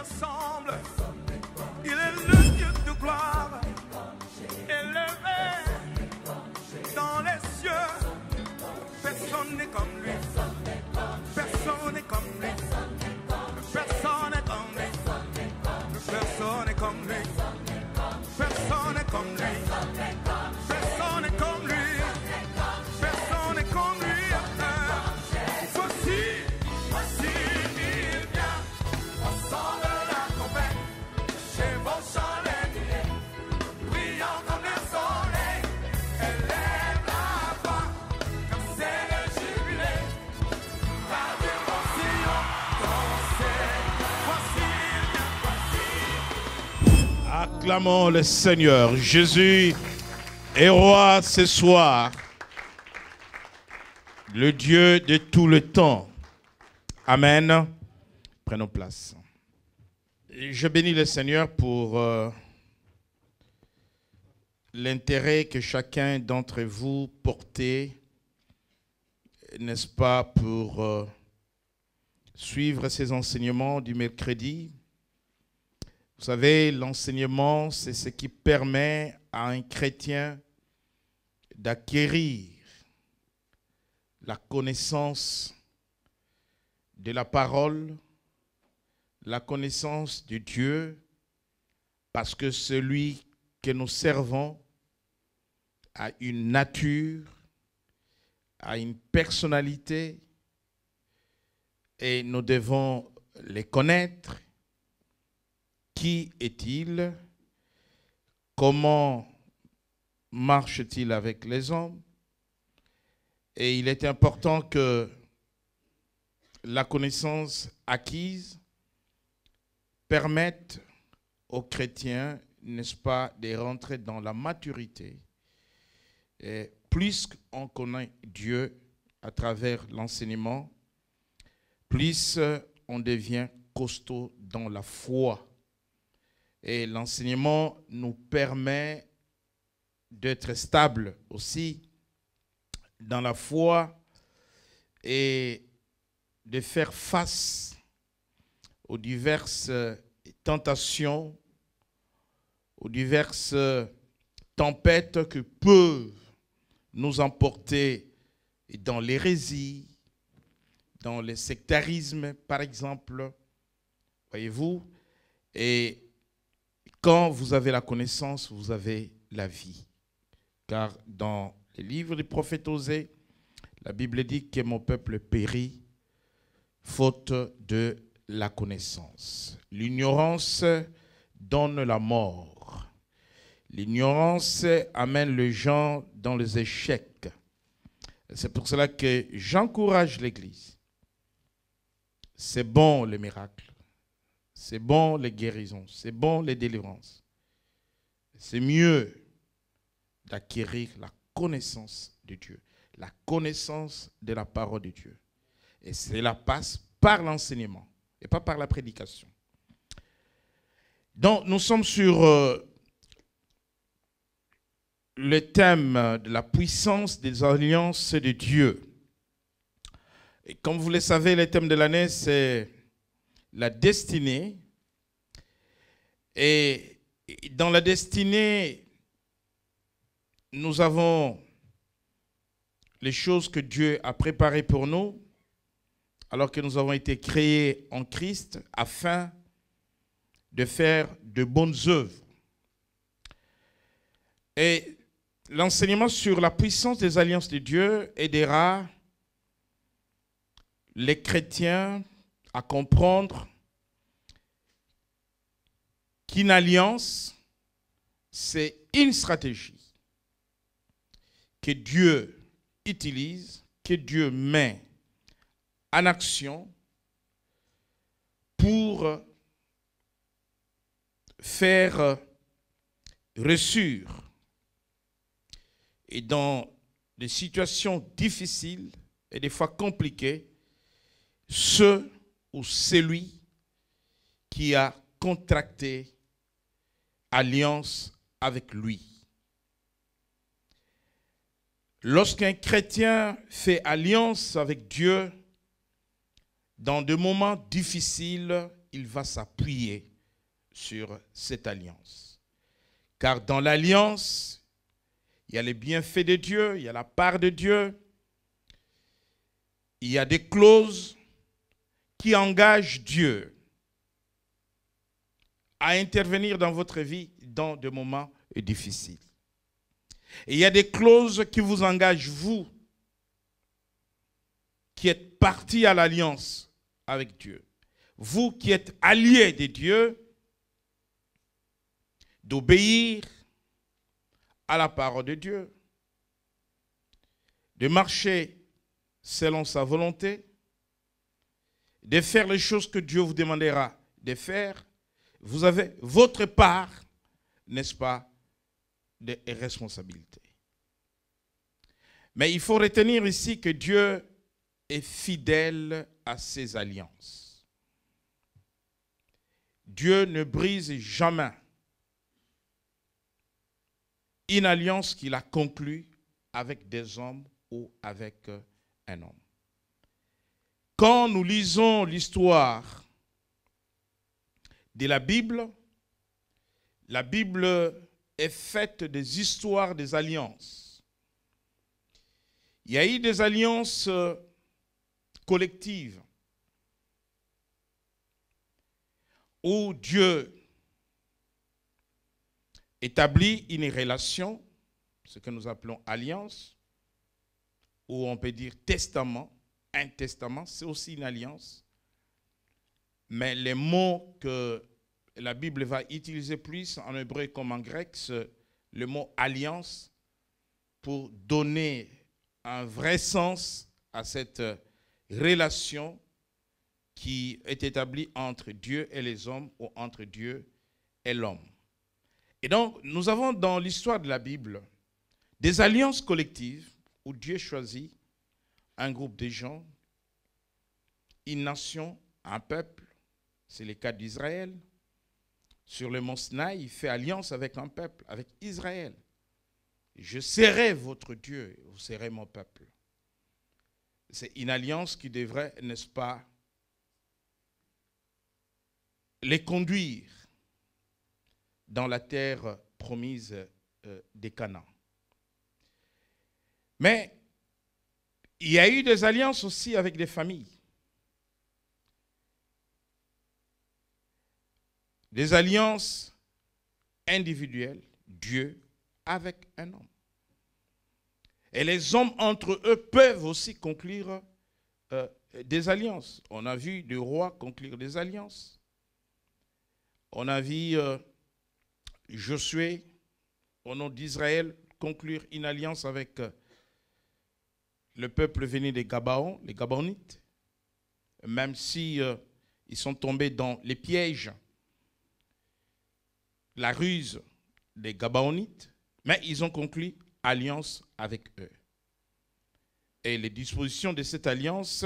ensemble. Il est le Dieu de gloire, élevé dans les cieux. Personne n'est comme lui. Personne n'est comme lui. Personne n'est comme lui. Personne n'est comme lui. Personne n'est comme lui. Personne n'est comme lui. Personne n'est comme lui. Voici, il vient. On sort de la tempête. Chez vos chalets, brillant comme le soleil. Élève la voix, comme c'est le jubilé. Radio Sion, dansez. Voici, il vient. Acclamons le Seigneur. Jésus est roi ce soir. Le Dieu de tout le temps. Amen. Prenons place. Je bénis le Seigneur pour l'intérêt que chacun d'entre vous portait, n'est-ce pas, pour suivre ces enseignements du mercredi. Vous savez, l'enseignement, c'est ce qui permet à un chrétien d'acquérir la connaissance de la parole, la connaissance de Dieu, parce que celui que nous servons a une nature, a une personnalité, et nous devons les connaître. Qui est-il? Comment marche-t-il avec les hommes? Et il est important que la connaissance acquise permette aux chrétiens, n'est-ce pas, de rentrer dans la maturité. Et plus on connaît Dieu à travers l'enseignement, plus on devient costaud dans la foi. Et l'enseignement nous permet d'être stable aussi dans la foi et de faire face aux diverses tentations, aux diverses tempêtes que peuvent nous emporter dans l'hérésie, dans le sectarisme, par exemple. Voyez-vous? Et quand vous avez la connaissance, vous avez la vie. Car dans les livres du prophète Osée, la Bible dit que mon peuple périt faute de la connaissance. L'ignorance donne la mort. L'ignorance amène les gens dans les échecs. C'est pour cela que j'encourage l'Église. C'est bon les miracles. C'est bon les guérisons, c'est bon les délivrances. C'est mieux d'acquérir la connaissance de Dieu, la connaissance de la parole de Dieu. Et cela passe par l'enseignement et pas par la prédication. Donc nous sommes sur le thème de la puissance des alliances de Dieu. Et comme vous le savez, le thème de l'année, c'est la destinée. Et dans la destinée, nous avons les choses que Dieu a préparées pour nous, alors que nous avons été créés en Christ afin de faire de bonnes œuvres. Et l'enseignement sur la puissance des alliances de Dieu aidera les chrétiens à comprendre qu'une alliance, c'est une stratégie que Dieu utilise, que Dieu met en action pour faire réussir. Et dans des situations difficiles et des fois compliquées, ceux ou celui qui a contracté alliance avec lui. Lorsqu'un chrétien fait alliance avec Dieu, dans des moments difficiles, il va s'appuyer sur cette alliance. Car dans l'alliance, il y a les bienfaits de Dieu, il y a la part de Dieu, il y a des clauses qui engagent Dieu à intervenir dans votre vie dans des moments difficiles. Et il y a des clauses qui vous engagent, vous, qui êtes partis à l'alliance avec Dieu. Vous qui êtes alliés de Dieu, d'obéir à la parole de Dieu, de marcher selon sa volonté, de faire les choses que Dieu vous demandera de faire. Vous avez votre part, n'est-ce pas, de responsabilité. Mais il faut retenir ici que Dieu est fidèle à ses alliances. Dieu ne brise jamais une alliance qu'il a conclue avec des hommes ou avec un homme. Quand nous lisons l'histoire de la Bible est faite des histoires des alliances. Il y a eu des alliances collectives où Dieu établit une relation, ce que nous appelons alliance, ou on peut dire testament. Un testament, c'est aussi une alliance. Mais les mots que la Bible va utiliser plus en hébreu comme en grec, c'est le mot alliance pour donner un vrai sens à cette relation qui est établie entre Dieu et les hommes ou entre Dieu et l'homme. Et donc, nous avons dans l'histoire de la Bible des alliances collectives où Dieu choisit un groupe de gens, une nation, un peuple. C'est le cas d'Israël. Sur le mont Sinaï, il fait alliance avec un peuple, avec Israël. Je serai votre Dieu, vous serez mon peuple. C'est une alliance qui devrait, n'est-ce pas, les conduire dans la terre promise des Canaan. Mais il y a eu des alliances aussi avec des familles. Des alliances individuelles, Dieu avec un homme. Et les hommes entre eux peuvent aussi conclure des alliances. On a vu des rois conclure des alliances. On a vu Josué, au nom d'Israël, conclure une alliance avec le peuple venu des Gabaon, les Gabaonites, même si ils sont tombés dans les pièges, la ruse des Gabaonites, mais ils ont conclu alliance avec eux. Et les dispositions de cette alliance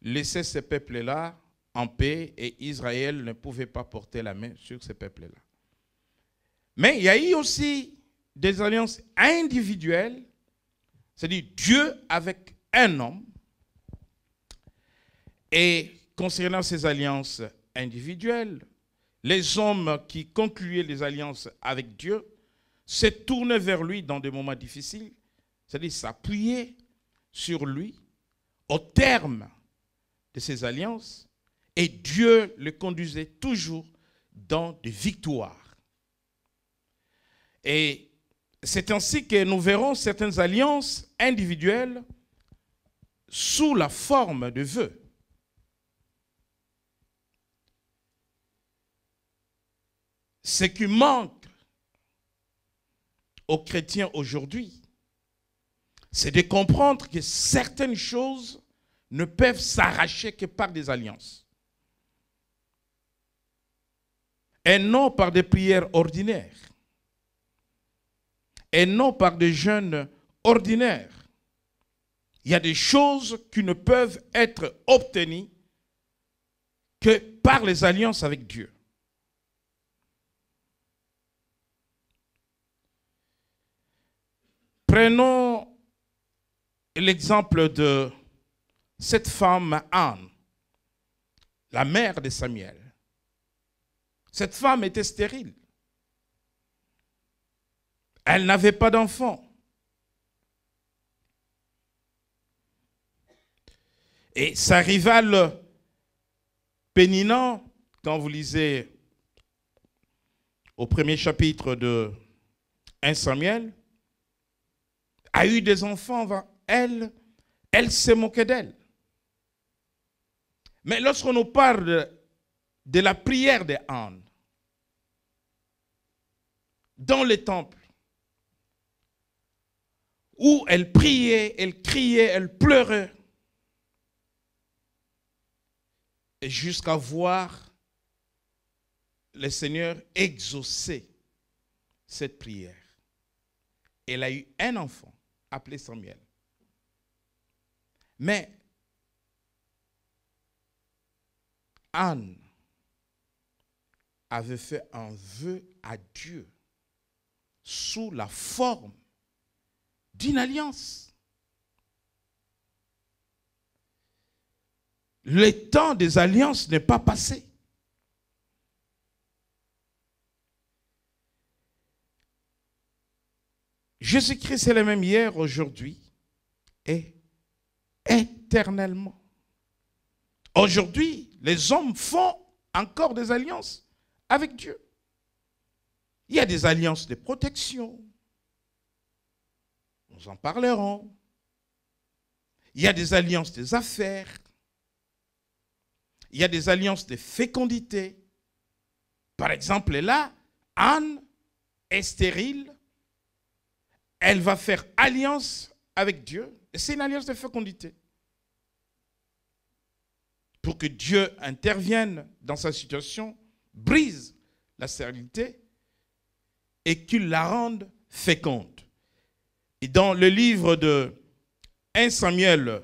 laissaient ces peuples-là en paix et Israël ne pouvait pas porter la main sur ces peuples-là. Mais il y a eu aussi des alliances individuelles, c'est-à-dire Dieu avec un homme. Et concernant ces alliances individuelles, les hommes qui concluaient les alliances avec Dieu se tournaient vers lui dans des moments difficiles, c'est-à-dire s'appuyaient sur lui au terme de ces alliances, et Dieu le conduisait toujours dans des victoires. Et c'est ainsi que nous verrons certaines alliances individuelles sous la forme de vœux. Ce qui manque aux chrétiens aujourd'hui, c'est de comprendre que certaines choses ne peuvent s'arracher que par des alliances. Et non par des prières ordinaires. Et non par des jeûnes ordinaires. Il y a des choses qui ne peuvent être obtenues que par les alliances avec Dieu. Prenons l'exemple de cette femme Anne, la mère de Samuel. Cette femme était stérile. Elle n'avait pas d'enfant. Et sa rivale Péninan, quand vous lisez au premier chapitre de 1 Samuel, a eu des enfants. Elle s'est moquée d'elle. Mais lorsqu'on nous parle de la prière de Anne, dans le temple, où elle priait, elle criait, elle pleurait, et jusqu'à voir le Seigneur exaucer cette prière. Elle a eu un enfant appelé Samuel. Mais Anne avait fait un vœu à Dieu sous la forme d'une alliance. Le temps des alliances n'est pas passé. Jésus-Christ est le même hier, aujourd'hui et éternellement. Aujourd'hui, les hommes font encore des alliances avec Dieu. Il y a des alliances de protection. Nous en parlerons. Il y a des alliances des affaires. Il y a des alliances de fécondité. Par exemple, là, Anne est stérile. Elle va faire alliance avec Dieu. Et c'est une alliance de fécondité. Pour que Dieu intervienne dans sa situation, brise la stérilité et qu'il la rende féconde. Et dans le livre de 1 Samuel,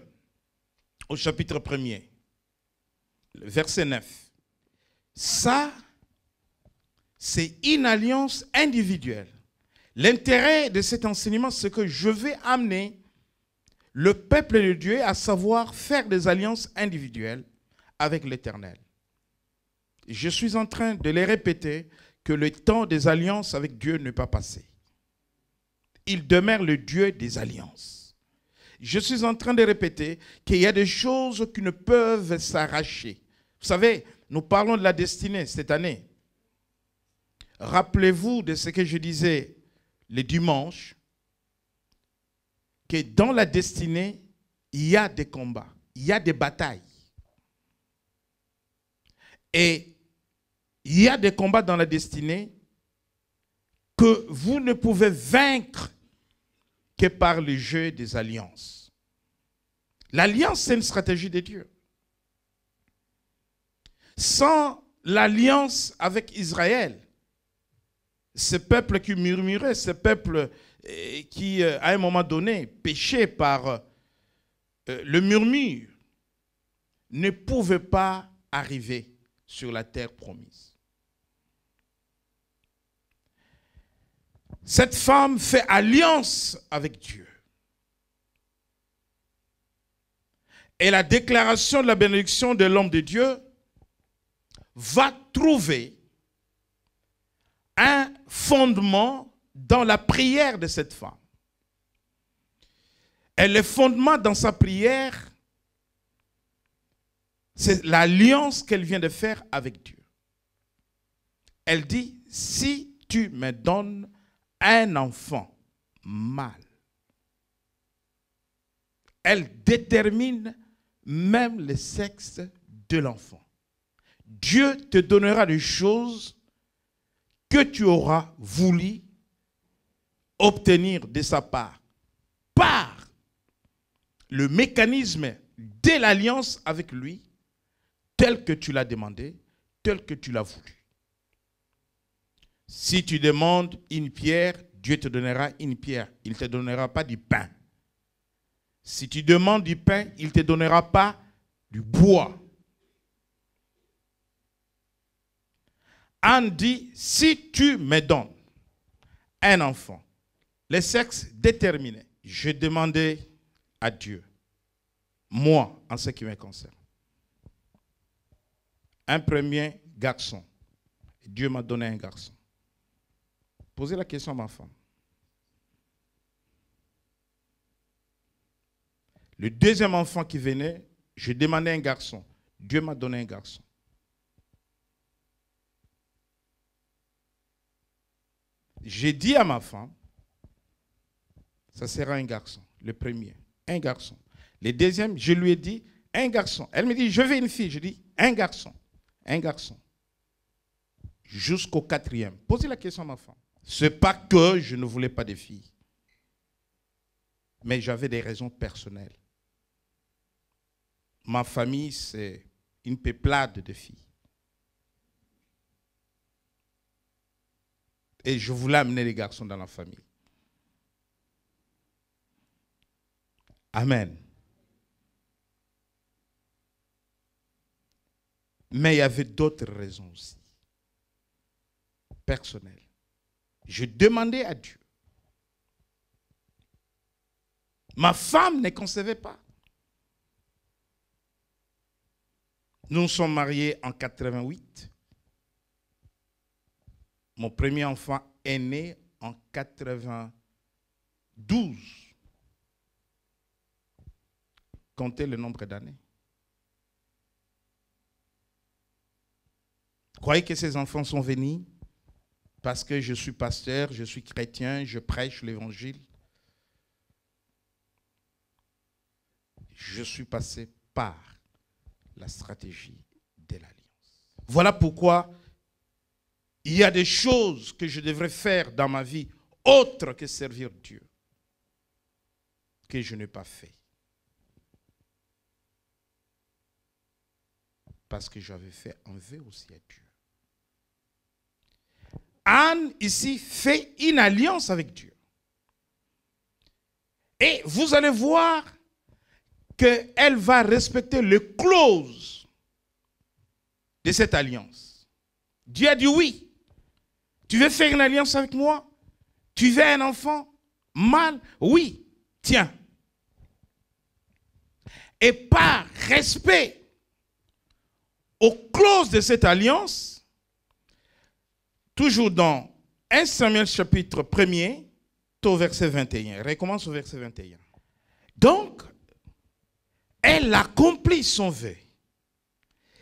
au chapitre 1er, verset 9, ça, c'est une alliance individuelle. L'intérêt de cet enseignement, c'est que je vais amener le peuple de Dieu à savoir faire des alliances individuelles avec l'Éternel. Je suis en train de les répéter que le temps des alliances avec Dieu n'est pas passé. Il demeure le Dieu des alliances. Je suis en train de répéter qu'il y a des choses qui ne peuvent s'arracher. Vous savez, nous parlons de la destinée cette année. Rappelez-vous de ce que je disais le dimanche, que dans la destinée, il y a des combats, il y a des batailles. Et il y a des combats dans la destinée que vous ne pouvez vaincre que par le jeu des alliances. L'alliance, c'est une stratégie de Dieu. Sans l'alliance avec Israël, ce peuple qui murmurait, ce peuple qui, à un moment donné, péchait par le murmure, ne pouvait pas arriver sur la terre promise. Cette femme fait alliance avec Dieu. Et la déclaration de la bénédiction de l'homme de Dieu va trouver un fondement dans la prière de cette femme. Et le fondement dans sa prière, c'est l'alliance qu'elle vient de faire avec Dieu. Elle dit, si tu me donnes un enfant mâle, elle détermine même le sexe de l'enfant. Dieu te donnera des choses que tu auras voulu obtenir de sa part par le mécanisme de l'alliance avec lui, tel que tu l'as demandé, tel que tu l'as voulu. Si tu demandes une pierre, Dieu te donnera une pierre. Il ne te donnera pas du pain. Si tu demandes du pain, il ne te donnera pas du bois. Anne dit, si tu me donnes un enfant, le sexe déterminé, je demandais à Dieu, moi, en ce qui me concerne, un premier garçon. Dieu m'a donné un garçon. Posez la question à ma femme. Le deuxième enfant qui venait, je demandais un garçon. Dieu m'a donné un garçon. J'ai dit à ma femme, ça sera un garçon, le premier, un garçon. Le deuxième, je lui ai dit, un garçon. Elle me dit, je veux une fille. Je dis, un garçon, un garçon. Jusqu'au quatrième. Posez la question à ma femme. Ce n'est pas que je ne voulais pas de filles, mais j'avais des raisons personnelles. Ma famille, c'est une peuplade de filles. Et je voulais amener les garçons dans la famille. Amen. Mais il y avait d'autres raisons aussi, personnelles. Je demandais à Dieu. Ma femme ne concevait pas. Nous sommes mariés en 88. Mon premier enfant est né en 92. Comptez le nombre d'années. Croyez que ces enfants sont venus parce que je suis pasteur, je suis chrétien, je prêche l'évangile. Je suis passé par la stratégie de l'alliance. Voilà pourquoi il y a des choses que je devrais faire dans ma vie autres que servir Dieu, que je n'ai pas fait. Parce que j'avais fait un vœu aussi à Dieu. Anne, ici, fait une alliance avec Dieu. Et vous allez voir qu'elle va respecter les clauses de cette alliance. Dieu a dit oui. Tu veux faire une alliance avec moi? Tu veux un enfant mâle? Oui, tiens. Et par respect aux clauses de cette alliance, toujours dans 1 Samuel chapitre 1er, au verset 21. Recommence au verset 21. Donc, elle accomplit son vœu.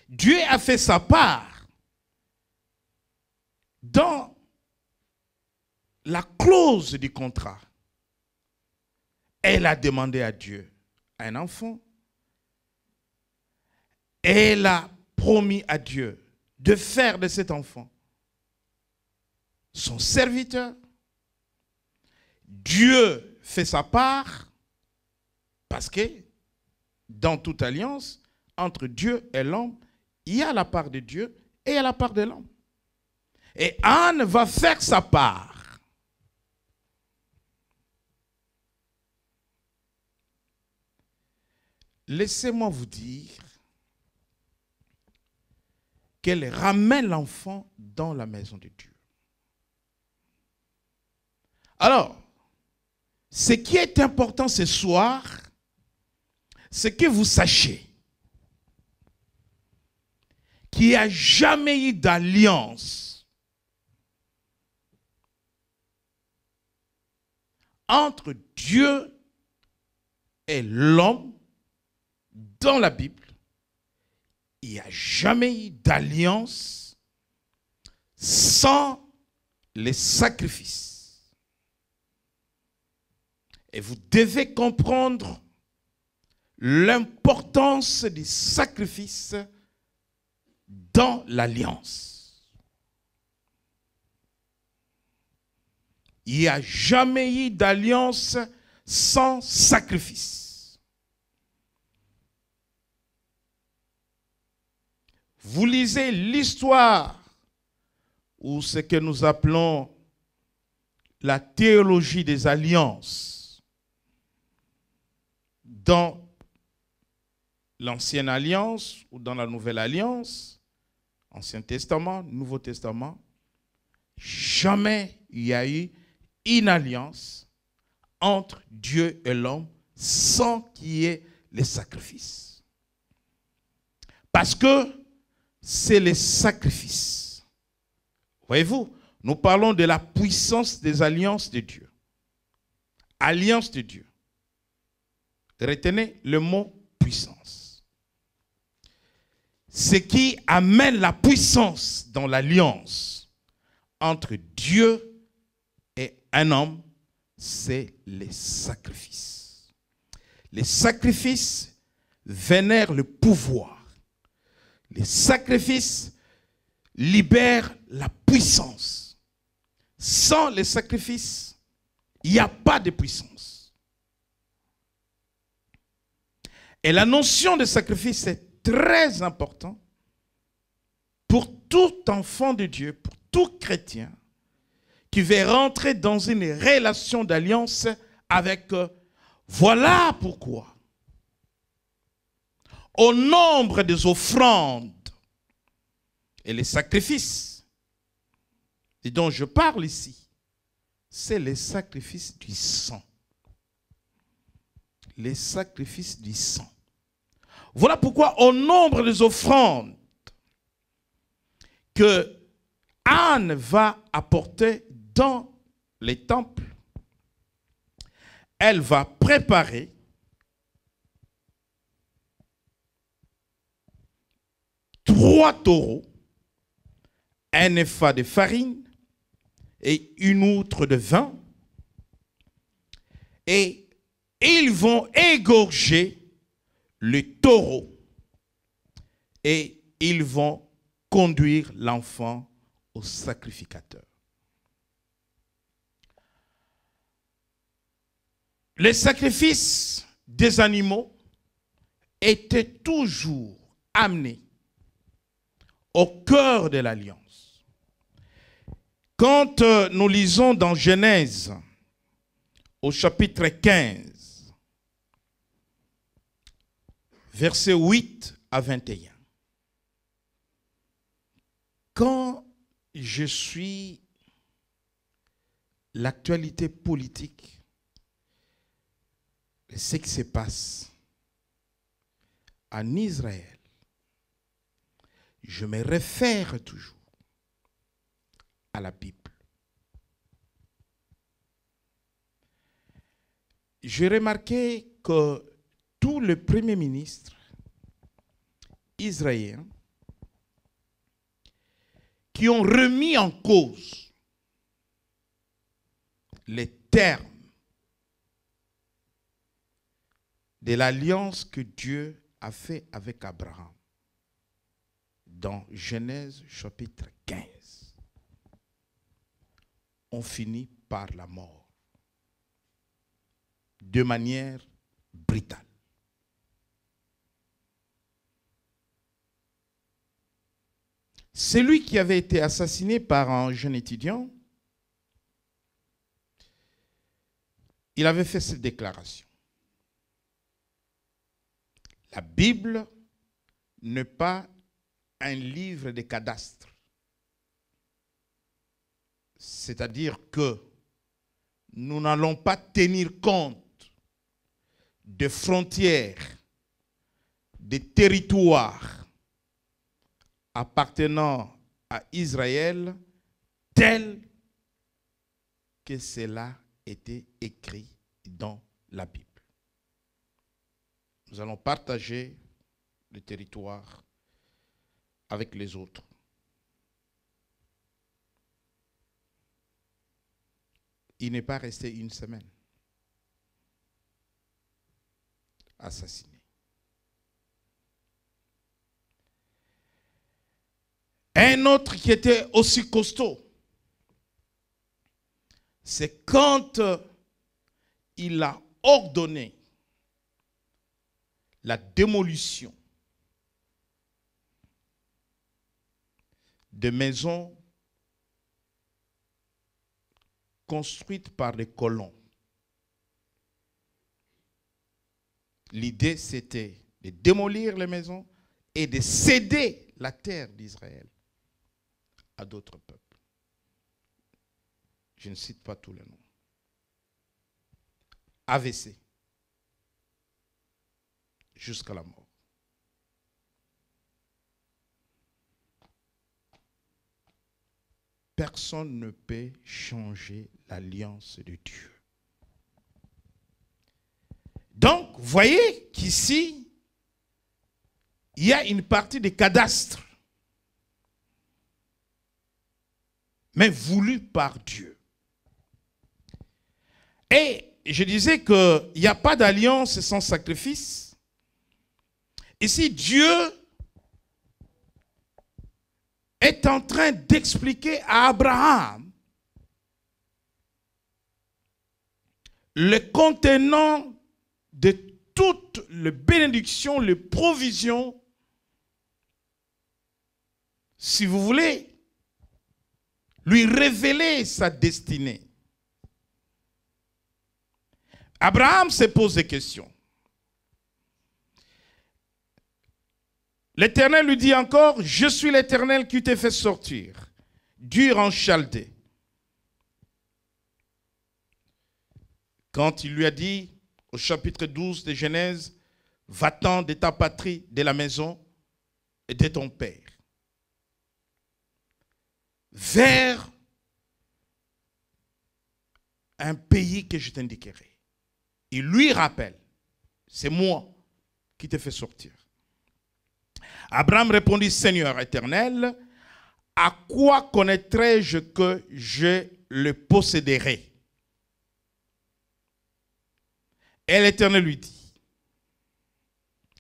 Dieu a fait sa part dans la clause du contrat. Elle a demandé à Dieu un enfant. Elle a promis à Dieu de faire de cet enfant son serviteur. Dieu fait sa part parce que dans toute alliance, entre Dieu et l'homme, il y a la part de Dieu et il y a la part de l'homme. Et Anne va faire sa part. Laissez-moi vous dire qu'elle ramène l'enfant dans la maison de Dieu. Alors, ce qui est important ce soir, c'est que vous sachiez qu'il n'y a jamais eu d'alliance entre Dieu et l'homme dans la Bible. Il n'y a jamais eu d'alliance sans les sacrifices. Et vous devez comprendre l'importance du sacrifice dans l'alliance. Il n'y a jamais eu d'alliance sans sacrifice. Vous lisez l'histoire ou ce que nous appelons la théologie des alliances dans l'Ancienne Alliance ou dans la Nouvelle Alliance, Ancien Testament, Nouveau Testament, jamais il y a eu une alliance entre Dieu et l'homme sans qu'il y ait les sacrifices. Parce que c'est les sacrifices. Voyez-vous, nous parlons de la puissance des alliances de Dieu. Alliance de Dieu. Retenez le mot puissance. Ce qui amène la puissance dans l'alliance entre Dieu et un homme, c'est les sacrifices. Les sacrifices vénèrent le pouvoir. Les sacrifices libèrent la puissance. Sans les sacrifices, il n'y a pas de puissance. Et la notion de sacrifice est très importante pour tout enfant de Dieu, pour tout chrétien qui veut rentrer dans une relation d'alliance avec eux. Voilà pourquoi, au nombre des offrandes et les sacrifices et dont je parle ici, c'est les sacrifices du sang. Les sacrifices du sang. Voilà pourquoi au nombre des offrandes que Anne va apporter dans les temples, elle va préparer 3 taureaux, un épha de farine et une outre de vin, et ils vont égorger le taureau et ils vont conduire l'enfant au sacrificateur. Les sacrifices des animaux étaient toujours amenés au cœur de l'alliance. Quand nous lisons dans Genèse, au chapitre 15, versets 8 à 21, quand je suis l'actualité politique, ce qui se passe en Israël, je me réfère toujours à la Bible. J'ai remarqué que tous les premiers ministres israéliens qui ont remis en cause les termes de l'alliance que Dieu a fait avec Abraham dans Genèse chapitre 15, ont fini par la mort de manière brutale. Celui qui avait été assassiné par un jeune étudiant, il avait fait cette déclaration. La Bible n'est pas un livre de cadastre. C'est-à-dire que nous n'allons pas tenir compte des frontières, des territoires appartenant à Israël tel que cela était écrit dans la Bible. Nous allons partager le territoire avec les autres. Il n'est pas resté une semaine assassiné. Un autre qui était aussi costaud, c'est quand il a ordonné la démolition de maisons construites par les colons. L'idée, c'était de démolir les maisons et de céder la terre d'Israël à d'autres peuples. Je ne cite pas tous les noms. AVC. Jusqu'à la mort. personne ne peut changer l'alliance de Dieu. Donc, vous voyez qu'ici, il y a une partie des cadastres, mais voulu par Dieu. Et je disais qu'il n'y a pas d'alliance sans sacrifice. Ici, Dieu est en train d'expliquer à Abraham le contenant de toutes les bénédictions, les provisions, si vous voulez, lui révéler sa destinée. Abraham se pose des questions. L'Éternel lui dit encore, je suis l'Éternel qui t'ai fait sortir d'Ur en Chaldée. Quand il lui a dit, au chapitre 12 de Genèse, va-t'en de ta patrie, de la maison et de ton père, vers un pays que je t'indiquerai. Il lui rappelle, c'est moi qui t'ai fait sortir. Abraham répondit, Seigneur éternel, à quoi connaîtrai-je que je le posséderai? Et l'Éternel lui dit,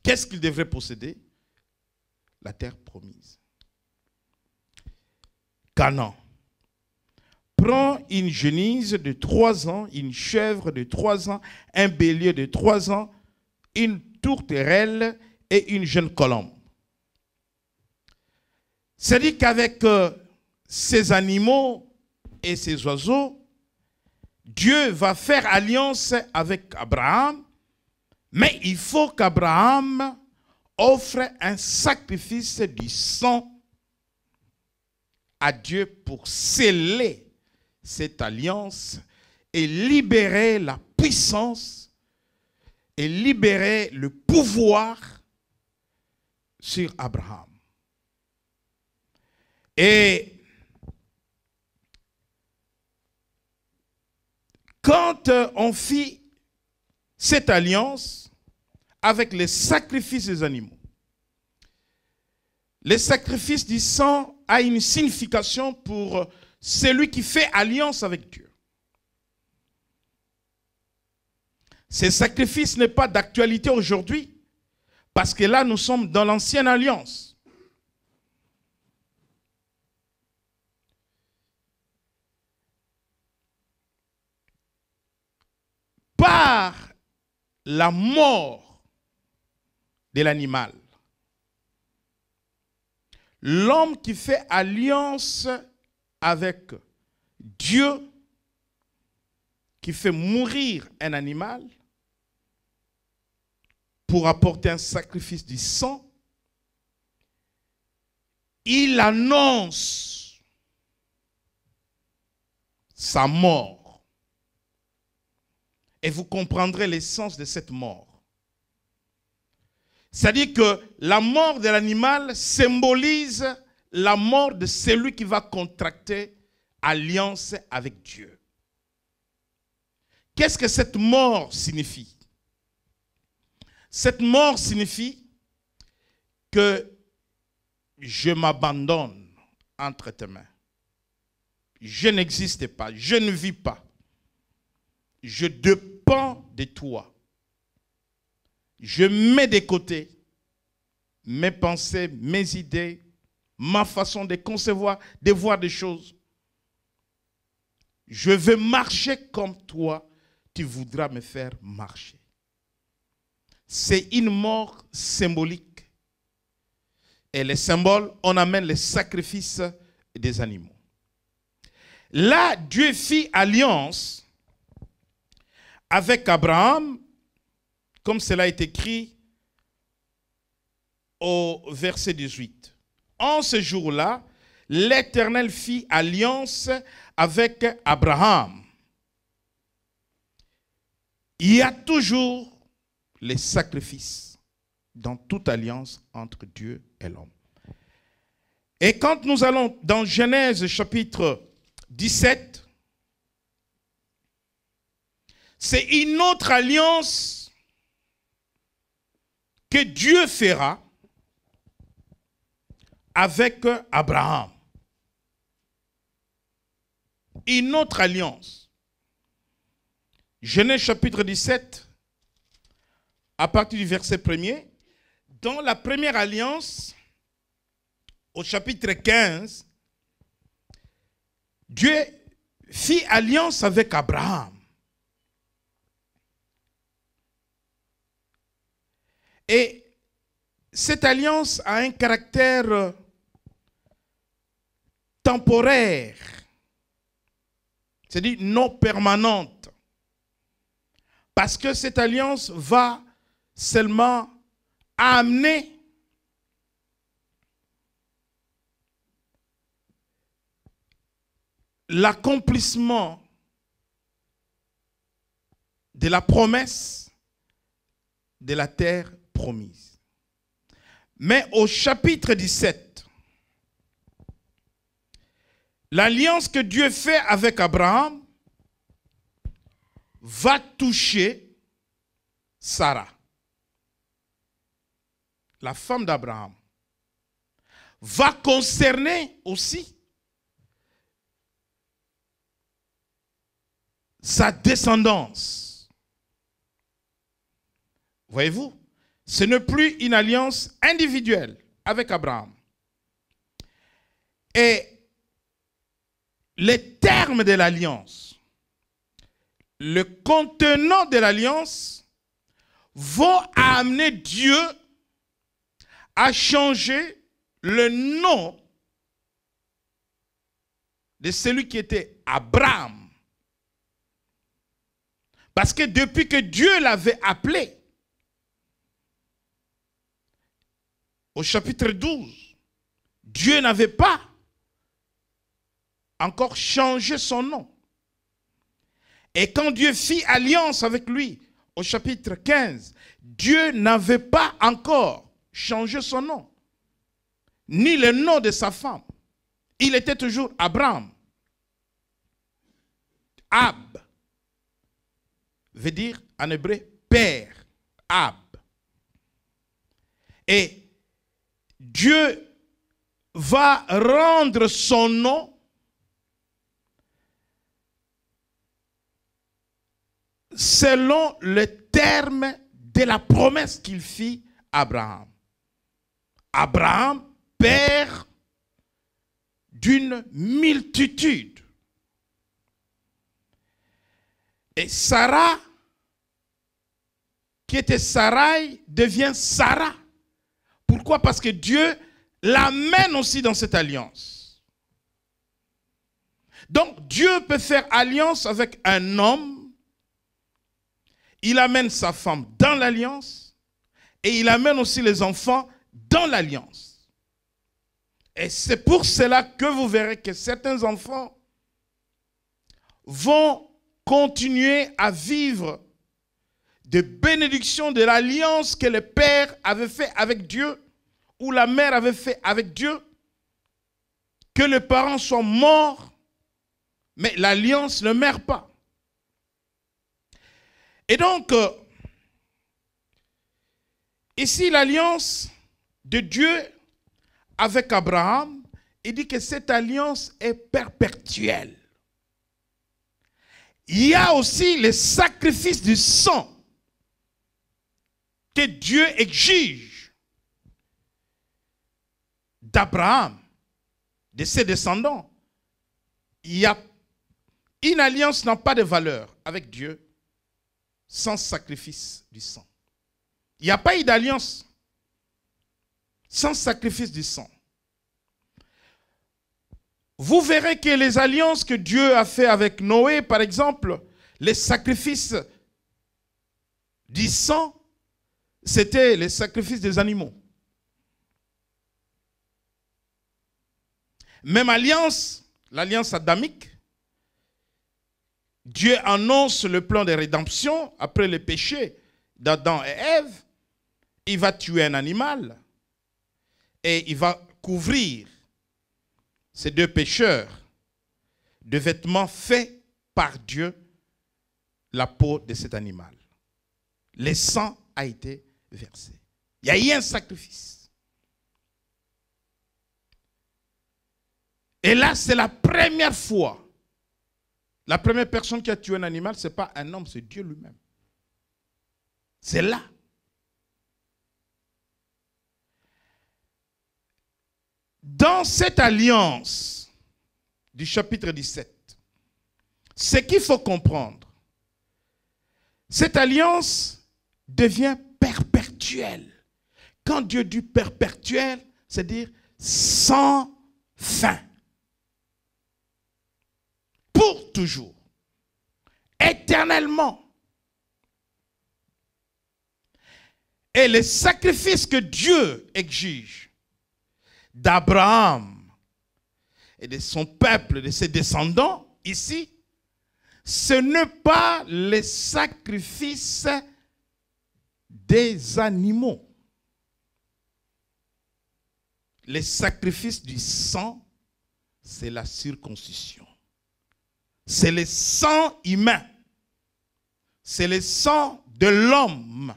qu'est-ce qu'il devrait posséder? La terre promise. Canaan. Prends une génisse de 3 ans, une chèvre de 3 ans, un bélier de 3 ans, une tourterelle et une jeune colombe. C'est-à-dire qu'avec ces animaux et ces oiseaux, Dieu va faire alliance avec Abraham, mais il faut qu'Abraham offre un sacrifice du sang à Dieu pour sceller cette alliance et libérer la puissance et libérer le pouvoir sur Abraham. Et quand on fit cette alliance avec les sacrifices des animaux, le sacrifice du sang a une signification pour celui qui fait alliance avec Dieu. Ce sacrifice n'est pas d'actualité aujourd'hui, parce que là, nous sommes dans l'ancienne alliance. Par la mort de l'animal, l'homme qui fait alliance avec Dieu, qui fait mourir un animal pour apporter un sacrifice du sang, il annonce sa mort. Et vous comprendrez l'essence de cette mort. C'est-à-dire que la mort de l'animal symbolise la mort de celui qui va contracter alliance avec Dieu. Qu'est-ce que cette mort signifie? Cette mort signifie que je m'abandonne entre tes mains. Je n'existe pas, je ne vis pas. Je dépends de toi. Je mets de côté mes pensées, mes idées, ma façon de concevoir, de voir des choses. Je veux marcher comme toi, tu voudras me faire marcher. C'est une mort symbolique. Et les symboles, on amène les sacrifices des animaux. Là, Dieu fit alliance avec Abraham, comme cela est écrit au verset 18. En ce jour-là, l'Éternel fit alliance avec Abraham. Il y a toujours les sacrifices dans toute alliance entre Dieu et l'homme. Et quand nous allons dans Genèse chapitre 17, c'est une autre alliance que Dieu fera avec Abraham. Une autre alliance. Genèse chapitre 17, à partir du verset 1er, dans la première alliance, au chapitre 15, Dieu fit alliance avec Abraham. Et cette alliance a un caractère temporaire, c'est-à-dire non permanente. Parce que cette alliance va seulement amener l'accomplissement de la promesse de la terre promise. Mais au chapitre 17, l'alliance que Dieu fait avec Abraham va toucher Sarah, la femme d'Abraham, va concerner aussi sa descendance. Voyez-vous, ce n'est plus une alliance individuelle avec Abraham. Et les termes de l'alliance, le contenant de l'alliance vont amener Dieu à changer le nom de celui qui était Abraham. Parce que depuis que Dieu l'avait appelé, au chapitre 12, Dieu n'avait pas encore changé son nom. Et quand Dieu fit alliance avec lui, au chapitre 15, Dieu n'avait pas encore changé son nom, ni le nom de sa femme. Il était toujours Abraham. Ab veut dire en hébreu père. Ab. Et Dieu va rendre son nom selon le terme de la promesse qu'il fit à Abraham. Abraham, père d'une multitude. Et Sarah, qui était Sarai, devient Sarah. Pourquoi? Parce que Dieu l'amène aussi dans cette alliance. Donc Dieu peut faire alliance avec un homme. Il amène sa femme dans l'alliance. Et il amène aussi les enfants dans l'alliance. Et c'est pour cela que vous verrez que certains enfants vont continuer à vivre de bénédiction de l'alliance que le père avait fait avec Dieu ou la mère avait fait avec Dieu, que les parents sont morts, mais l'alliance ne meurt pas. Et donc, ici l'alliance de Dieu avec Abraham, il dit que cette alliance est perpétuelle. Il y a aussi le sacrifice du sang que Dieu exige d'Abraham, de ses descendants. Une alliance n'a pas de valeur avec Dieu sans sacrifice du sang. Il n'y a pas eu d'alliance sans sacrifice du sang. Vous verrez que les alliances que Dieu a fait avec Noé, par exemple, les sacrifices du sang, c'était les sacrifices des animaux. Même alliance, l'alliance adamique, Dieu annonce le plan de rédemption après le péché d'Adam et Ève. Il va tuer un animal et il va couvrir ces deux pécheurs de vêtements faits par Dieu la peau de cet animal. Le sang a été versé. Il y a eu un sacrifice. Et là, c'est la première fois. La première personne qui a tué un animal, ce n'est pas un homme, c'est Dieu lui-même. C'est là. Dans cette alliance du chapitre 17, ce qu'il faut comprendre, cette alliance devient perpétuelle. Quand Dieu dit perpétuelle, c'est-à-dire sans fin. Pour toujours. Éternellement. Et les sacrifices que Dieu exige d'Abraham et de son peuple, de ses descendants, ici, ce n'est pas les sacrifices des animaux. Les sacrifices du sang, c'est la circoncision. C'est le sang humain. C'est le sang de l'homme.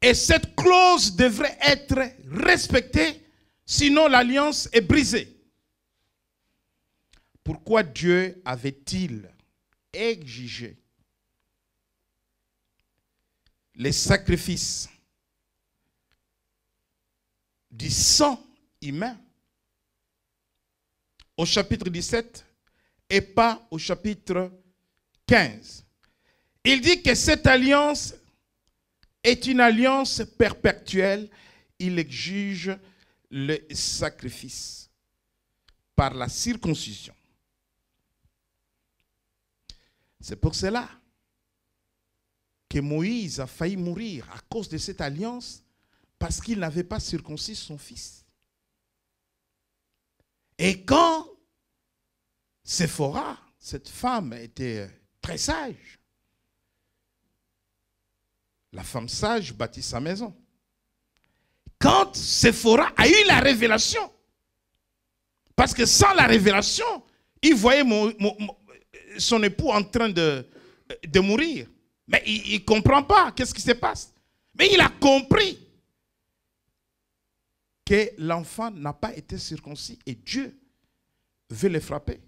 Et cette clause devrait être respectée, sinon l'alliance est brisée. Pourquoi Dieu avait-il exigé les sacrifices du sang humain au chapitre 17 et pas au chapitre 15? Il dit que cette alliance est une alliance perpétuelle. Il exige le sacrifice par la circoncision. C'est pour cela que Moïse a failli mourir à cause de cette alliance, parce qu'il n'avait pas circoncis son fils. Et quand Séphora, cette femme, était très sage, la femme sage bâtit sa maison. Quand Séphora a eu la révélation, parce que sans la révélation, il voyait son époux en train de mourir. Mais il ne comprend pas qu'est-ce qui se passe. Mais il a compris que l'enfant n'a pas été circoncis et Dieu veut le frapper.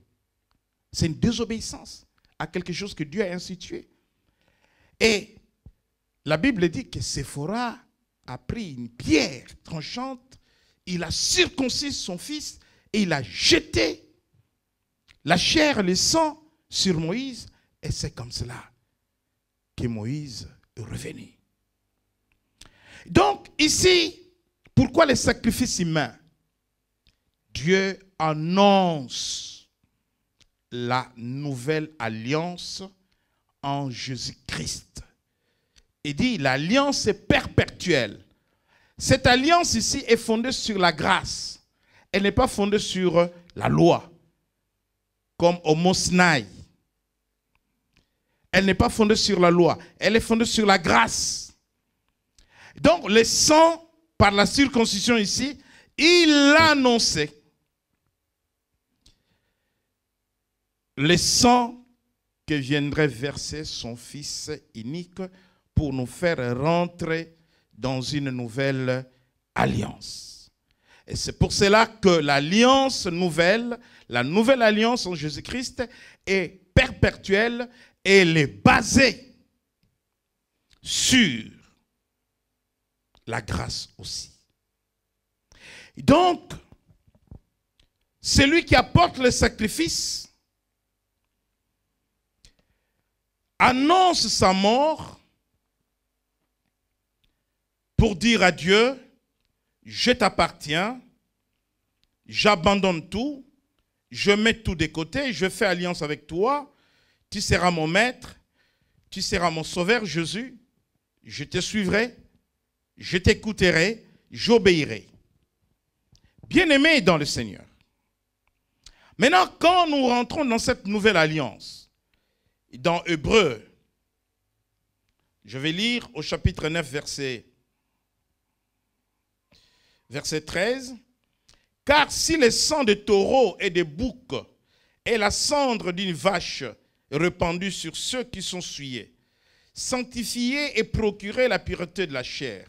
C'est une désobéissance à quelque chose que Dieu a institué. Et la Bible dit que Séphora a pris une pierre tranchante, il a circoncis son fils et il a jeté la chair et le sang sur Moïse. Et c'est comme cela que Moïse est revenu. Donc ici, pourquoi les sacrifices humains? Dieu annonce la nouvelle alliance en Jésus-Christ. Il dit l'alliance est perpétuelle. Cette alliance ici est fondée sur la grâce. Elle n'est pas fondée sur la loi, comme au Mont Sinaï. Elle n'est pas fondée sur la loi, elle est fondée sur la grâce. Donc le sang, par la circoncision ici, il annonçait le sang que viendrait verser son Fils unique pour nous faire rentrer dans une nouvelle alliance. Et c'est pour cela que l'alliance nouvelle, la nouvelle alliance en Jésus-Christ est perpétuelle et elle est basée sur la grâce aussi. Donc, celui qui apporte le sacrifice annonce sa mort pour dire à Dieu, je t'appartiens, j'abandonne tout, je mets tout de côté, je fais alliance avec toi, tu seras mon maître, tu seras mon sauveur Jésus, je te suivrai, je t'écouterai, j'obéirai. Bien-aimés dans le Seigneur. Maintenant, quand nous rentrons dans cette nouvelle alliance, dans Hébreux, je vais lire au chapitre 9, verset 13. Car si le sang de taureau et de bouc et la cendre d'une vache répandue sur ceux qui sont souillés, sanctifier et procurer la pureté de la chair,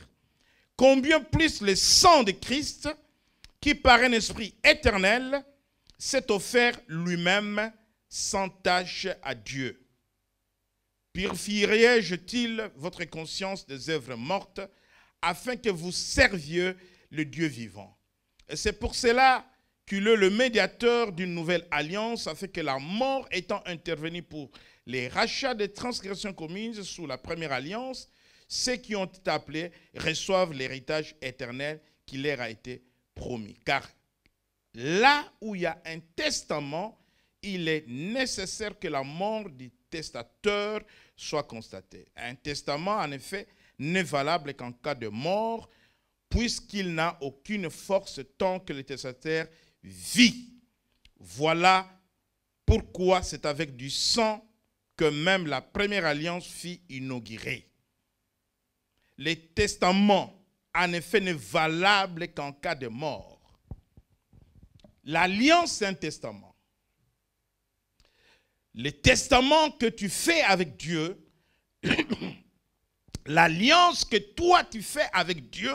combien plus le sang de Christ, qui par un esprit éternel s'est offert lui-même sans tache à Dieu. Purifierai-je-t-il votre conscience des œuvres mortes, afin que vous serviez le Dieu vivant? Et c'est pour cela qu'il est le médiateur d'une nouvelle alliance, afin que la mort étant intervenue pour les rachats des transgressions commises sous la première alliance, ceux qui ont été appelés reçoivent l'héritage éternel qui leur a été promis. Car là où il y a un testament, il est nécessaire que la mort du testateur soit constatée. Un testament, en effet, n'est valable qu'en cas de mort, puisqu'il n'a aucune force tant que le testataire vit. Voilà pourquoi c'est avec du sang que même la première alliance fut inaugurée. Le testament, en effet, n'est valable qu'en cas de mort. L'alliance, c'est un testament. Le testament que tu fais avec Dieu, l'alliance que toi tu fais avec Dieu,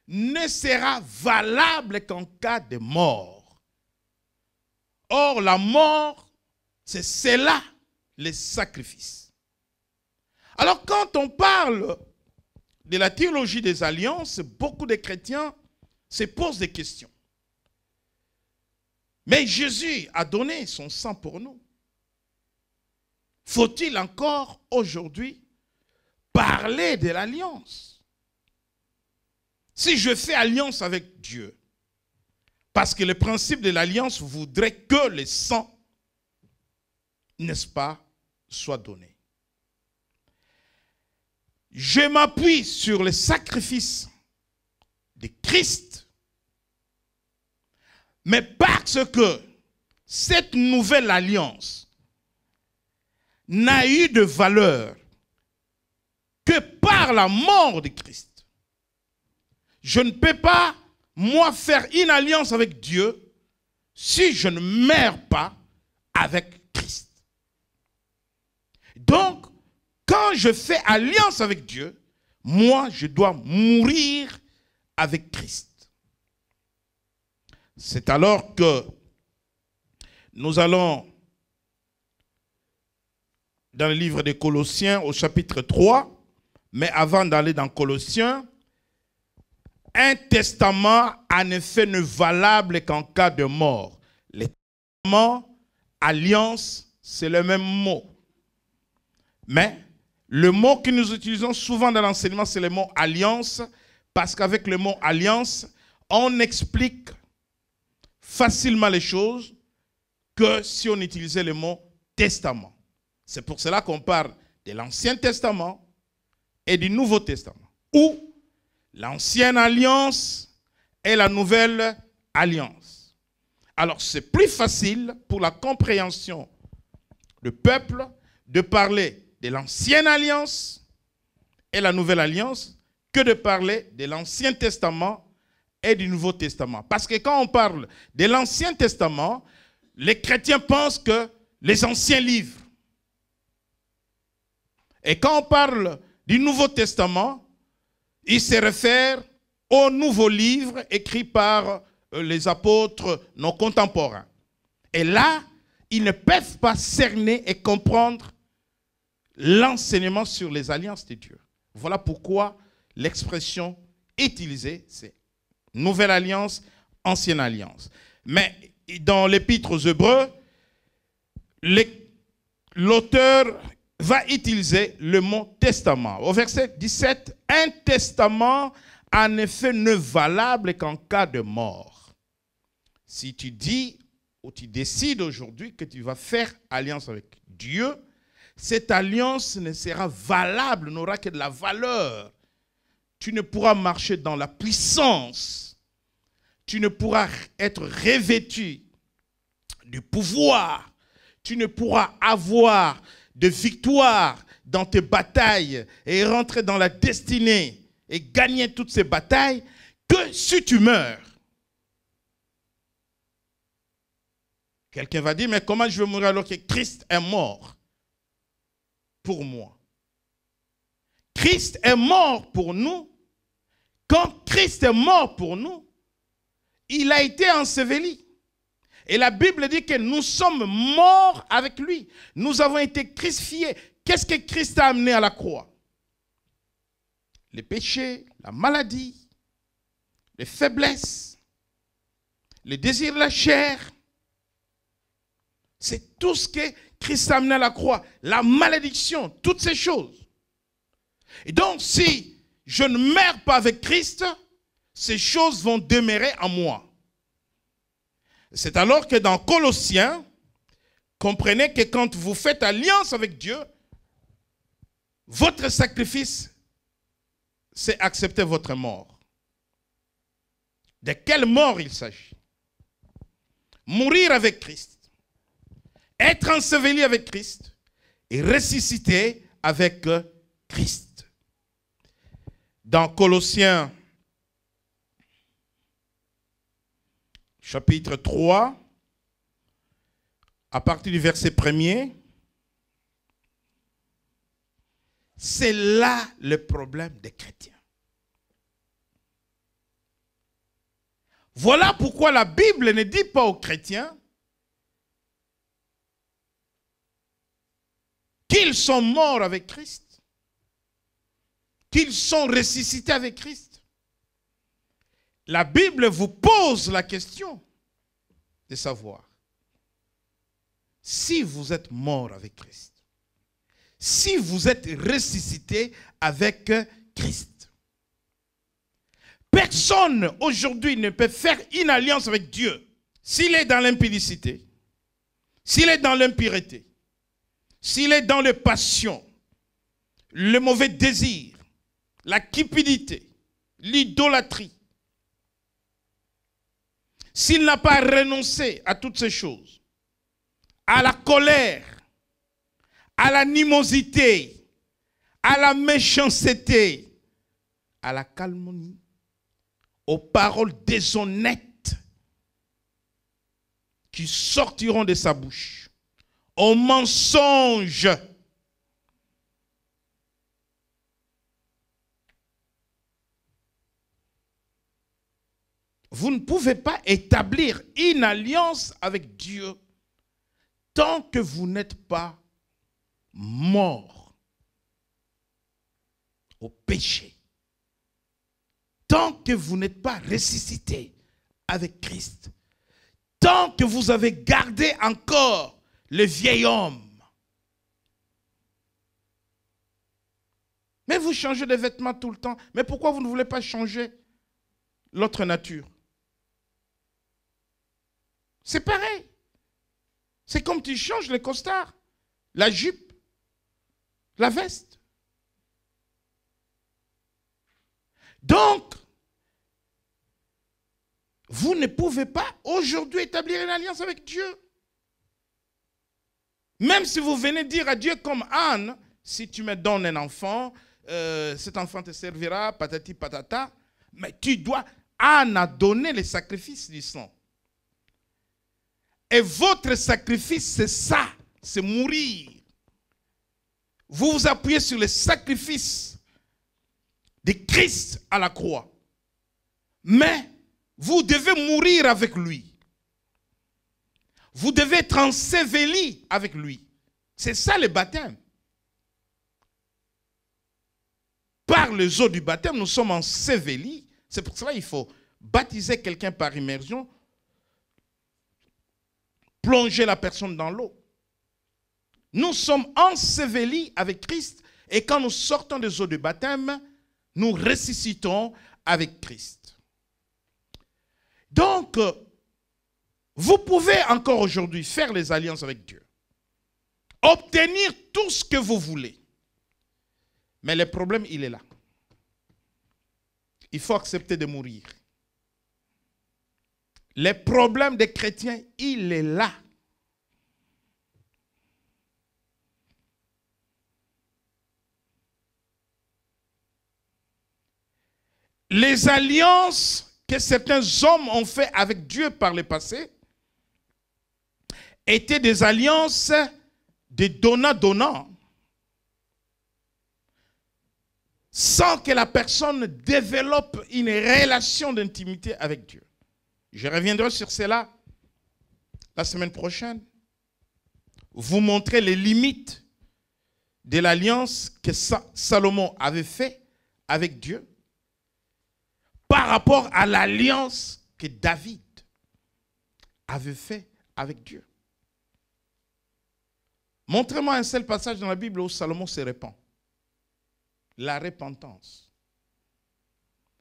ne sera valable qu'en cas de mort. Or, la mort, c'est cela, les sacrifices. Alors, quand on parle de la théologie des alliances, beaucoup de chrétiens se posent des questions. Mais Jésus a donné son sang pour nous. Faut-il encore aujourd'hui parler de l'alliance? Si je fais alliance avec Dieu, parce que le principe de l'alliance voudrait que le sang, n'est-ce pas, soit donné. Je m'appuie sur le sacrifice de Christ, mais parce que cette nouvelle alliance n'a eu de valeur que par la mort de Christ, je ne peux pas, moi, faire une alliance avec Dieu si je ne meurs pas avec Christ. Donc, quand je fais alliance avec Dieu, moi, je dois mourir avec Christ. C'est alors que nous allons dans le livre des Colossiens au chapitre 3, mais avant d'aller dans Colossiens, un testament en effet ne valable qu'en cas de mort. Le testament, alliance, c'est le même mot. Mais le mot que nous utilisons souvent dans l'enseignement, c'est le mot alliance, parce qu'avec le mot alliance, on explique facilement les choses que si on utilisait le mot testament. C'est pour cela qu'on parle de l'Ancien Testament et du Nouveau Testament, ou l'Ancienne Alliance et la Nouvelle Alliance. Alors c'est plus facile pour la compréhension du peuple de parler de l'Ancienne Alliance et la Nouvelle Alliance que de parler de l'Ancien Testament et du Nouveau Testament. Parce que quand on parle de l'Ancien Testament, les chrétiens pensent que les anciens livres. Et quand on parle du Nouveau Testament, il se réfère aux nouveaux livres écrits par les apôtres, nos contemporains. Et là, ils ne peuvent pas cerner et comprendre l'enseignement sur les alliances de Dieu. Voilà pourquoi l'expression utilisée, c'est Nouvelle Alliance, Ancienne Alliance. Mais dans l'Épître aux Hébreux, l'auteur va utiliser le mot testament. Au verset 17, un testament en effet ne valable qu'en cas de mort. Si tu dis ou tu décides aujourd'hui que tu vas faire alliance avec Dieu, cette alliance ne sera valable, n'aura que de la valeur. Tu ne pourras marcher dans la puissance. Tu ne pourras être revêtu du pouvoir. Tu ne pourras avoir de victoire dans tes batailles et rentrer dans la destinée et gagner toutes ces batailles que si tu meurs. Quelqu'un va dire, mais comment je vais mourir alors que Christ est mort pour moi? Christ est mort pour nous. Quand Christ est mort pour nous, il a été enseveli. Et la Bible dit que nous sommes morts avec lui. Nous avons été crucifiés. Qu'est-ce que Christ a amené à la croix? Les péchés, la maladie, les faiblesses, les désirs de la chair. C'est tout ce que Christ a amené à la croix. La malédiction, toutes ces choses. Et donc, si je ne meurs pas avec Christ, ces choses vont demeurer en moi. C'est alors que dans Colossiens, comprenez que quand vous faites alliance avec Dieu, votre sacrifice, c'est accepter votre mort. De quelle mort il s'agit? Mourir avec Christ, être enseveli avec Christ et ressusciter avec Christ. Dans Colossiens, chapitre 3, à partir du verset 1er, c'est là le problème des chrétiens. Voilà pourquoi la Bible ne dit pas aux chrétiens qu'ils sont morts avec Christ, qu'ils sont ressuscités avec Christ. La Bible vous pose la question de savoir si vous êtes mort avec Christ, si vous êtes ressuscité avec Christ. Personne aujourd'hui ne peut faire une alliance avec Dieu s'il est dans l'impudicité, s'il est dans l'impureté, s'il est dans les passions, le mauvais désir, la cupidité, l'idolâtrie. S'il n'a pas renoncé à toutes ces choses, à la colère, à l'animosité, à la méchanceté, à la calomnie, aux paroles déshonnêtes qui sortiront de sa bouche, aux mensonges, vous ne pouvez pas établir une alliance avec Dieu tant que vous n'êtes pas mort au péché. Tant que vous n'êtes pas ressuscité avec Christ. Tant que vous avez gardé encore le vieil homme. Mais vous changez de vêtements tout le temps. Mais pourquoi vous ne voulez pas changer l'autre nature? C'est pareil. C'est comme tu changes les costards, la jupe, la veste. Donc, vous ne pouvez pas aujourd'hui établir une alliance avec Dieu. Même si vous venez dire à Dieu comme Anne, si tu me donnes un enfant, cet enfant te servira, patati patata, mais tu dois, Anne a donné le sacrifice du sang. Et votre sacrifice, c'est ça, c'est mourir. Vous vous appuyez sur le sacrifice de Christ à la croix. Mais vous devez mourir avec lui. Vous devez être enseveli avec lui. C'est ça le baptême. Par les eaux du baptême, nous sommes ensevelis. C'est pour cela qu'il faut baptiser quelqu'un par immersion, plonger la personne dans l'eau. Nous sommes ensevelis avec Christ et quand nous sortons des eaux du baptême, nous ressuscitons avec Christ. Donc, vous pouvez encore aujourd'hui faire les alliances avec Dieu, obtenir tout ce que vous voulez. Mais le problème, il est là. Il faut accepter de mourir. Le problème des chrétiens, il est là. Les alliances que certains hommes ont fait avec Dieu par le passé étaient des alliances de donnant-donnant, sans que la personne développe une relation d'intimité avec Dieu. Je reviendrai sur cela la semaine prochaine. Vous montrer les limites de l'alliance que Salomon avait fait avec Dieu par rapport à l'alliance que David avait fait avec Dieu. Montrez-moi un seul passage dans la Bible où Salomon se répand. La repentance.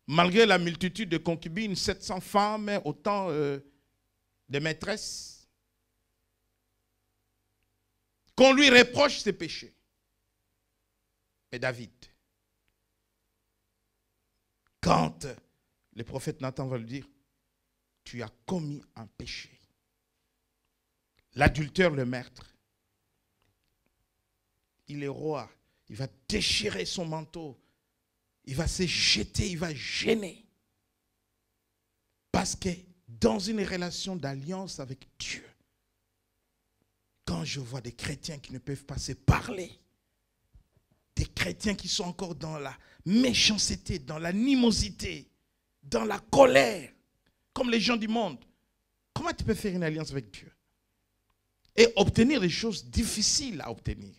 Malgré la multitude de concubines, 700 femmes, autant de maîtresses, qu'on lui reproche ses péchés. Et David, quand le prophète Nathan va lui dire, tu as commis un péché. L'adultère, le meurtre. Il est roi. Il va déchirer son manteau. Il va se jeter, il va gêner. Parce que dans une relation d'alliance avec Dieu, quand je vois des chrétiens qui ne peuvent pas se parler, des chrétiens qui sont encore dans la méchanceté, dans l'animosité, dans la colère, comme les gens du monde, comment tu peux faire une alliance avec Dieu et obtenir des choses difficiles à obtenir?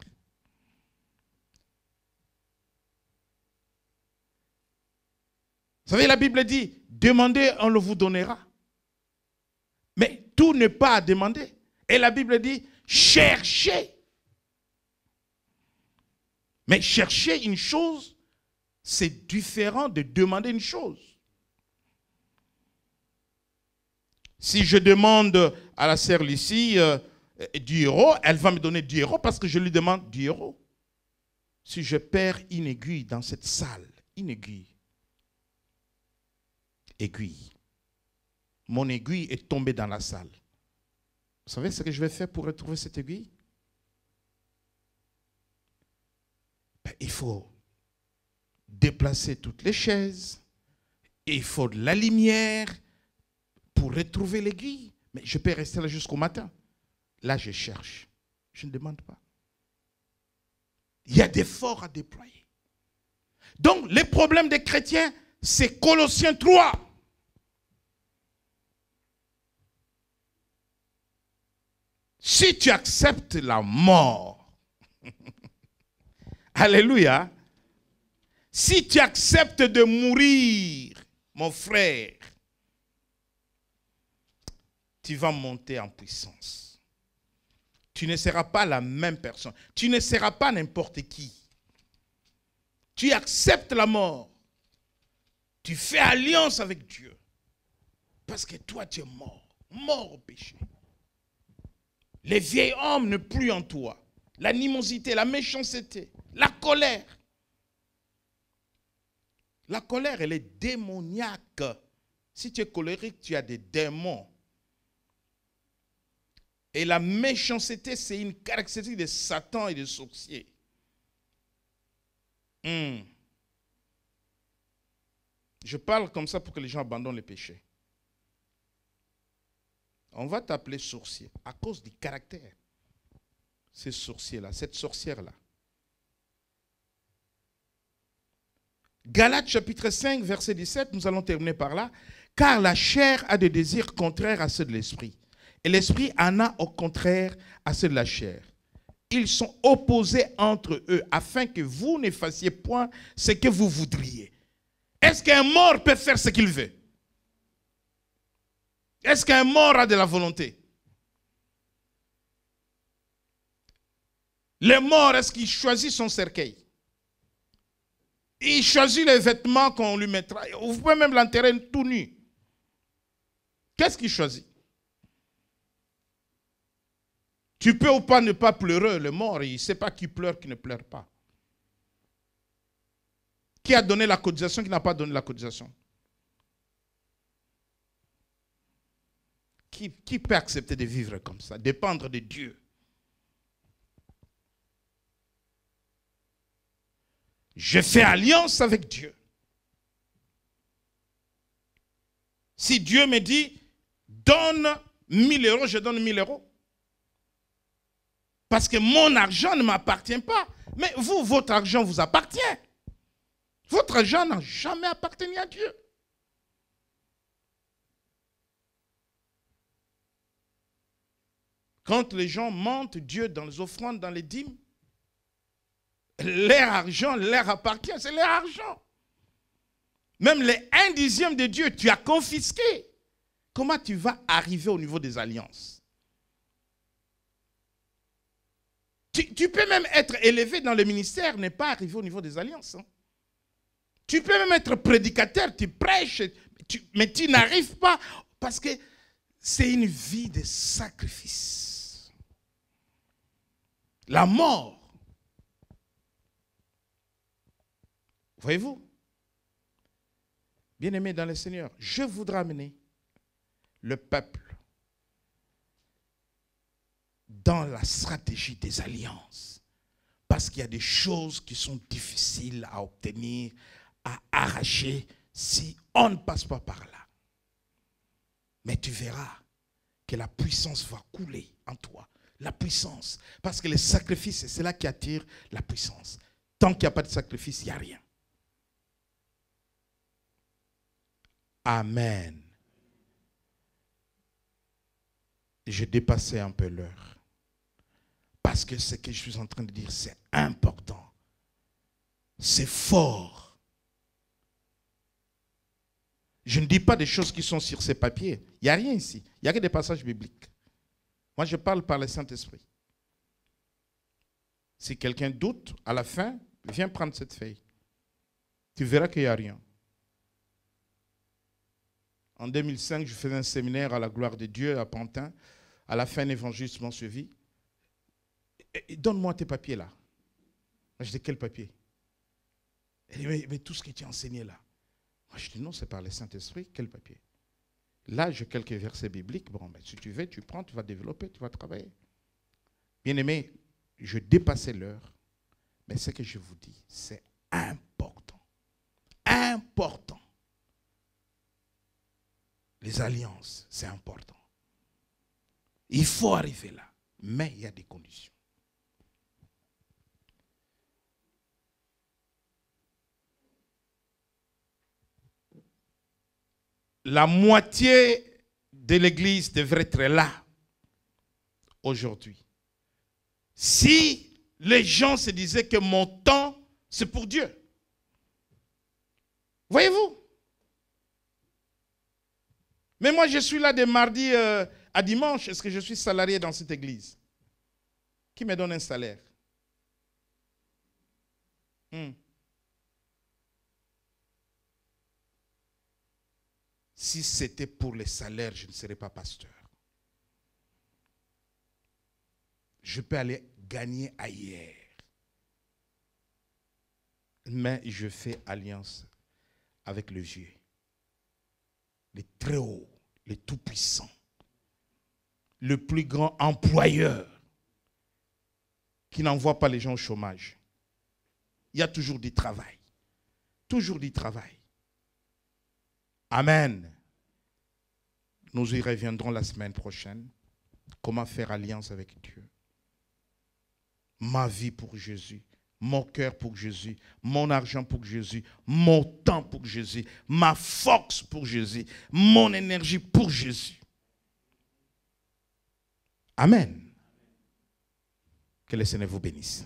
Vous savez, la Bible dit, demandez, on le vous donnera. Mais tout n'est pas à demander. Et la Bible dit, cherchez. Mais chercher une chose, c'est différent de demander une chose. Si je demande à la sœur Lucie 10 euros, elle va me donner 10 euros parce que je lui demande 10 euros. Si je perds une aiguille dans cette salle, une aiguille, mon aiguille est tombée dans la salle. Vous savez ce que je vais faire pour retrouver cette aiguille? Il faut déplacer toutes les chaises, et il faut de la lumière pour retrouver l'aiguille. Mais je peux rester là jusqu'au matin. Là, je cherche. Je ne demande pas. Il y a des efforts à déployer. Donc, les problèmes des chrétiens, c'est Colossiens 3. Si tu acceptes la mort, alléluia, si tu acceptes de mourir, mon frère, tu vas monter en puissance. Tu ne seras pas la même personne. Tu ne seras pas n'importe qui. Tu acceptes la mort. Tu fais alliance avec Dieu. Parce que toi, tu es mort. Mort au péché. Les vieils hommes ne plus en toi. L'animosité, la méchanceté, la colère. La colère, elle est démoniaque. Si tu es colérique, tu as des démons. Et la méchanceté, c'est une caractéristique de Satan et des sorciers. Je parle comme ça pour que les gens abandonnent les péchés. On va t'appeler sorcier à cause du caractère. Ces sorciers-là, cette sorcière-là. Galates chapitre 5, verset 17, nous allons terminer par là. Car la chair a des désirs contraires à ceux de l'esprit. Et l'esprit en a au contraire à ceux de la chair. Ils sont opposés entre eux afin que vous ne fassiez point ce que vous voudriez. Est-ce qu'un mort peut faire ce qu'il veut? Est-ce qu'un mort a de la volonté? Le mort, est-ce qu'il choisit son cercueil? Il choisit les vêtements qu'on lui mettra. Vous pouvez même l'enterrer tout nu. Qu'est-ce qu'il choisit? Tu peux ou pas ne pas pleurer, le mort, il ne sait pas qui pleure, qui ne pleure pas. Qui a donné la cotisation, qui n'a pas donné la cotisation? Qui peut accepter de vivre comme ça, dépendre de Dieu? Je fais alliance avec Dieu. Si Dieu me dit, donne 1000 euros, je donne 1000 euros. Parce que mon argent ne m'appartient pas. Mais vous, votre argent vous appartient. Votre argent n'a jamais appartenu à Dieu. Quand les gens mentent Dieu dans les offrandes, dans les dîmes, leur argent leur appartient, c'est leur argent. Même les 1/10 de Dieu, tu as confisqué. Comment tu vas arriver au niveau des alliances? Tu peux même être élevé dans le ministère, n'est pas arrivé au niveau des alliances. Hein. Tu peux même être prédicateur, tu prêches, mais tu n'arrives pas parce que c'est une vie de sacrifice. La mort. Voyez-vous? Bien-aimés dans le Seigneur, je voudrais amener le peuple dans la stratégie des alliances. Parce qu'il y a des choses qui sont difficiles à obtenir, à arracher, si on ne passe pas par là. Mais tu verras que la puissance va couler en toi. La puissance. Parce que le sacrifice, c'est là qui attire la puissance. Tant qu'il n'y a pas de sacrifice, il n'y a rien. Amen. Je dépassais un peu l'heure. Parce que ce que je suis en train de dire, c'est important. C'est fort. Je ne dis pas des choses qui sont sur ces papiers. Il n'y a rien ici. Il n'y a que des passages bibliques. Moi, je parle par le Saint-Esprit. Si quelqu'un doute, à la fin, viens prendre cette feuille. Tu verras qu'il n'y a rien. En 2005, je faisais un séminaire à la gloire de Dieu à Pantin. À la fin, un évangéliste m'a suivi. Donne-moi tes papiers là. Je dis, quel papier? Il dit, mais tout ce que tu as enseigné là. Moi, je dis, non, c'est par le Saint-Esprit. Quel papier? Là, j'ai quelques versets bibliques. Bon, ben, si tu veux, tu prends, tu vas développer, tu vas travailler. Bien-aimé, je dépassais l'heure. Mais ce que je vous dis, c'est important. Important. Les alliances, c'est important. Il faut arriver là. Mais il y a des conditions. La moitié de l'Église devrait être là aujourd'hui. Si les gens se disaient que mon temps, c'est pour Dieu. Voyez-vous? Mais moi, je suis là de mardi à dimanche. Est-ce que je suis salarié dans cette église? Qui me donne un salaire? Si c'était pour les salaires, je ne serais pas pasteur. Je peux aller gagner ailleurs. Mais je fais alliance avec le vieux. Le très haut, le tout-puissant, le plus grand employeur qui n'envoie pas les gens au chômage. Il y a toujours du travail. Toujours du travail. Amen. Nous y reviendrons la semaine prochaine. Comment faire alliance avec Dieu. Ma vie pour Jésus. Mon cœur pour Jésus, mon argent pour Jésus, mon temps pour Jésus, ma force pour Jésus, mon énergie pour Jésus. Amen. Que le Seigneur vous bénisse.